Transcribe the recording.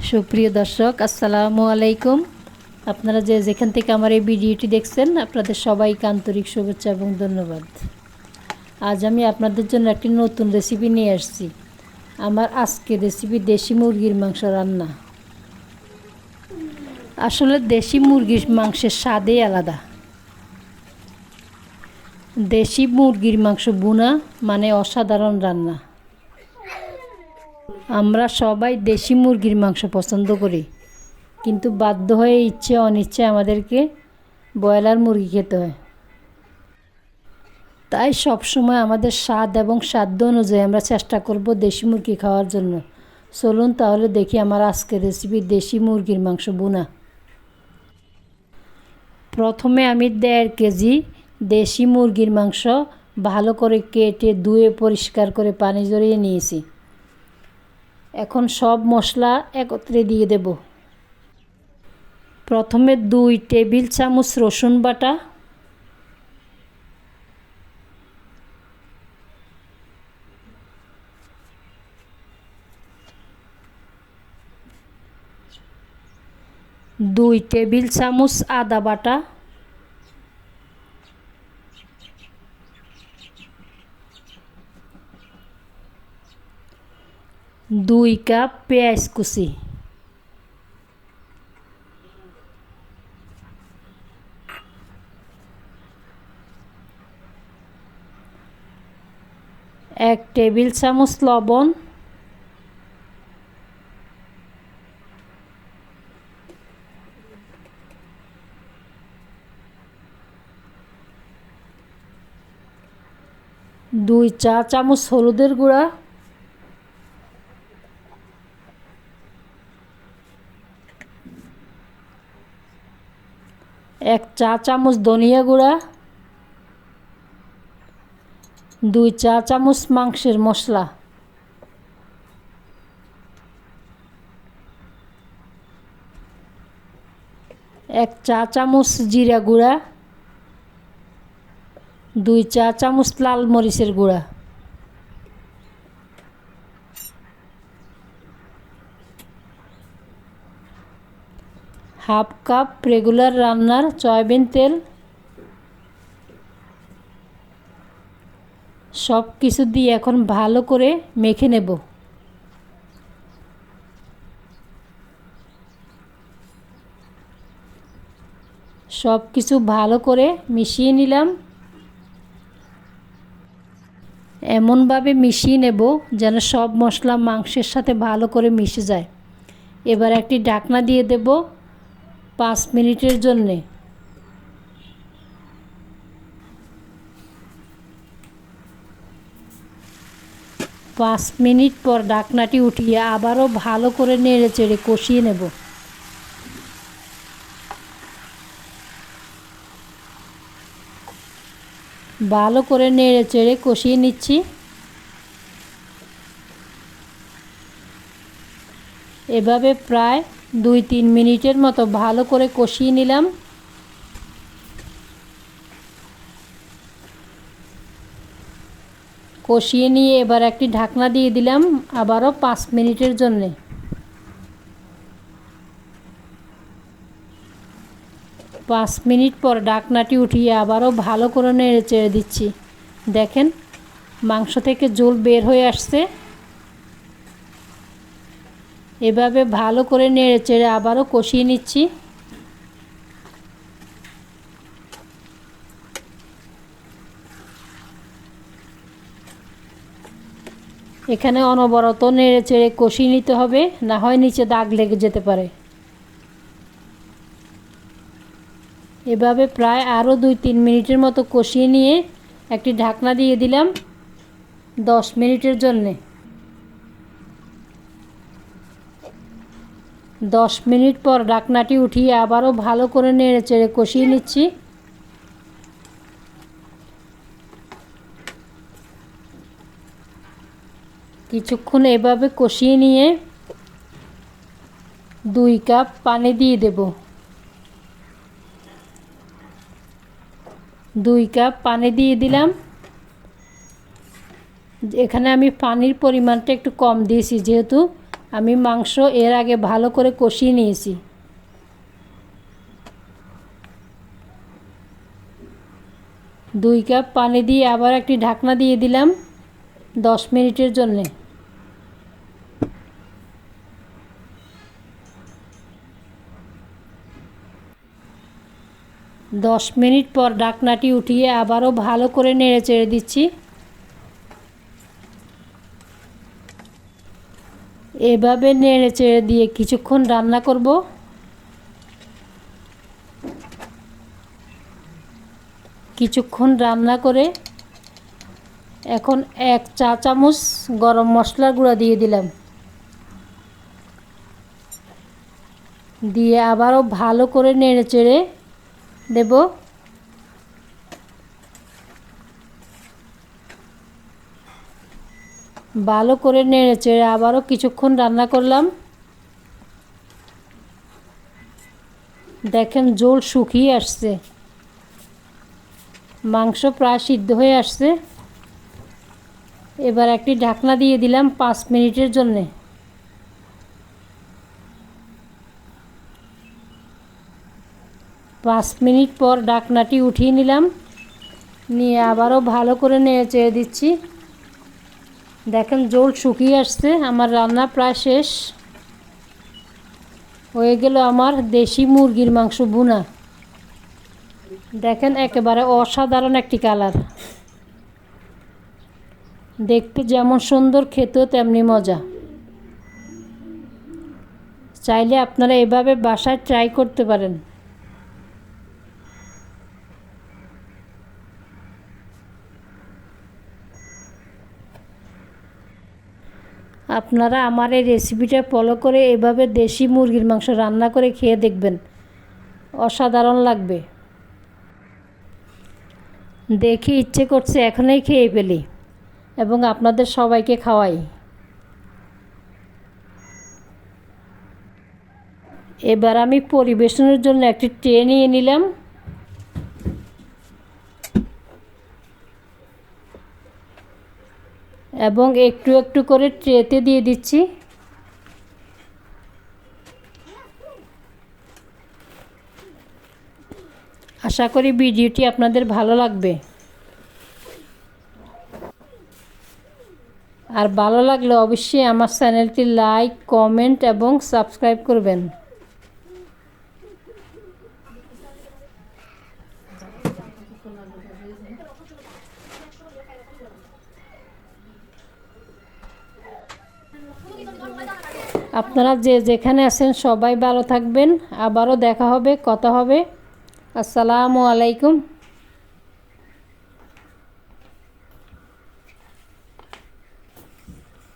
সুপ্রিয় দর্শক, আসসালামু আলাইকুম। আপনারা যেখান থেকে আমার এই ভিডিওটি দেখছেন, আপনাদের সবাইকে আন্তরিক শুভেচ্ছা এবং ধন্যবাদ। আজ আমি আপনাদের জন্য একটি নতুন রেসিপি নিয়ে আসছি। আমার আজকের রেসিপি দেশি মুরগির মাংস রান্না। আসলে দেশি মুরগির মাংসের স্বাদই আলাদা। দেশি মুরগির মাংস ভুনা মানে অসাধারণ রান্না। আমরা সবাই দেশি মুরগির মাংস পছন্দ করি, কিন্তু বাধ্য হয়ে ইচ্ছে অনিচ্ছে আমাদেরকে ব্রয়লার মুরগি খেতে হয়। তাই সবসময় আমাদের স্বাদ এবং সাধ্য অনুযায়ী আমরা চেষ্টা করব দেশি মুরগি খাওয়ার জন্য। চলুন তাহলে দেখি আমার আজকের রেসিপি দেশি মুরগির মাংস ভুনা। প্রথমে আমি 1.5 কেজি দেশি মুরগির মাংস ভালো করে কেটে ধুয়ে পরিষ্কার করে পানি ঝরিয়ে নিয়েছি। এখন সব মশলা একত্রে দিয়ে দেব। প্রথমে 2 টেবিল চামচ রসুন বাটা, 2 টেবিল চামচ আদা বাটা, 2 কাপ পেঁয়াজ কুচি, 1 টেবিল চামচ লবণ, 2 চা চামচ হলুদের গুঁড়া, 1 চা চামচ ধনিয়া গুঁড়া, 2 চা চামচ মাংসের মশলা, 1 চা চামচ জিরা গুঁড়া, 2 চা চামচ লাল মরিচের গুঁড়া, হাফ কাপ রেগুলার রান্নার সয়াবিন তেল। সব কিছু দিয়ে এখন ভালো করে মেখে নেব। সব কিছু ভালো করে মিশিয়ে নিলাম। এমনভাবে মিশিয়ে নেব যেন সব মশলা মাংসের সাথে ভালো করে মিশে যায়। এবার একটি ঢাকনা দিয়ে দেব 5 মিনিটের জন্যে। 5 মিনিট পর ঢাকনাটি উঠিয়ে আবারও ভালো করে নেড়ে চেড়ে কষিয়ে নেব। ভালো করে নেড়ে চেড়ে কষিয়ে নিচ্ছি। এভাবে প্রায় 2-3 মিনিটের মতো ভালো করে কষিয়ে নিলাম। কষিয়ে নিয়ে এবার একটি ঢাকনা দিয়ে দিলাম আবারও 5 মিনিটের জন্যে। 5 মিনিট পর ঢাকনাটি উঠিয়ে আবারও ভালো করে নেড়ে চেড়ে দিচ্ছি। দেখেন মাংস থেকে জল বের হয়ে আসছে। এভাবে ভালো করে নেড়ে চেড়ে আবারও কষিয়ে নিচ্ছি। এখানে অনবরত নেড়ে চেড়ে কষিয়ে নিতে হবে, না হয় নিচে দাগ লেগে যেতে পারে। এভাবে প্রায় আরও 2-3 মিনিটের মতো কষিয়ে নিয়ে একটি ঢাকনা দিয়ে দিলাম 10 মিনিটের জন্যে। 10 মিনিট পর ঢাকনাটি উঠিয়ে আবারও ভালো করে নেড়ে চেড়ে কষিয়ে নিচ্ছি। কিছুক্ষণ এভাবে কষিয়ে নিয়ে 2 কাপ পানি দিয়ে দেব। 2 কাপ পানি দিয়ে দিলাম। এখানে আমি পানির পরিমাণটা একটু কম দিয়েছি, যেহেতু আমি মাংস এর আগে ভালো করে কষিয়ে নিয়েছি। দুই কাপ পানি দিয়ে আবার একটি ঢাকনা দিয়ে দিলাম 10 মিনিটের জন্য। 10 মিনিট পর ঢাকনাটি উঠিয়ে আবারও ভালো করে নেড়ে চেড়ে দিচ্ছি। এভাবে নেড়ে চেড়ে দিয়ে কিছুক্ষণ রান্না করব। কিছুক্ষণ রান্না করে এখন 1 চা চামচ গরম মশলার গুঁড়া দিয়ে দিলাম। দিয়ে আবারও ভালো করে নেড়ে চেড়ে দেব। ভালো করে নেড়ে চেড়ে আবারও কিছুক্ষণ রান্না করলাম। দেখেন ঝোল শুকিয়ে আসছে, মাংস প্রায় সিদ্ধ হয়ে আসছে। এবার একটি ঢাকনা দিয়ে দিলাম 5 মিনিটের জন্যে। 5 মিনিট পর ঢাকনাটি উঠিয়ে নিলাম, নিয়ে আবারও ভালো করে নেড়ে চেড়ে দিচ্ছি। দেখেন ঝোল শুকিয়ে আসছে, আমার রান্না প্রায় শেষ। হয়ে গেল আমার দেশি মুরগির মাংস ভুনা। দেখেন একেবারে অসাধারণ একটি কালার, দেখতে যেমন সুন্দর খেতেও তেমনি মজা। চাইলে আপনারা এভাবে বাসায় ট্রাই করতে পারেন। আপনারা আমার এই রেসিপিটা ফলো করে এভাবে দেশি মুরগির মাংস রান্না করে খেয়ে দেখবেন, অসাধারণ লাগবে। দেখে ইচ্ছে করছে এখনই খেয়ে ফেলি এবং আপনাদের সবাইকে খাওয়াই। এবার আমি পরিবেশনের জন্য একটি ট্রে নিয়ে নিলাম। এবং একটু একটু করে ট্রেতে দিয়ে দিচ্ছি। আশা করি ভিডিওটি আপনাদের ভালো লাগবে। আর ভালো লাগলে অবশ্যই আমার চ্যানেলটি লাইক, কমেন্ট এবং সাবস্ক্রাইব করবেন। আপনারা যে যেখানে আছেন সবাই ভালো থাকবেন। আবারও দেখা হবে, কথা হবে। আসসালামু আলাইকুম।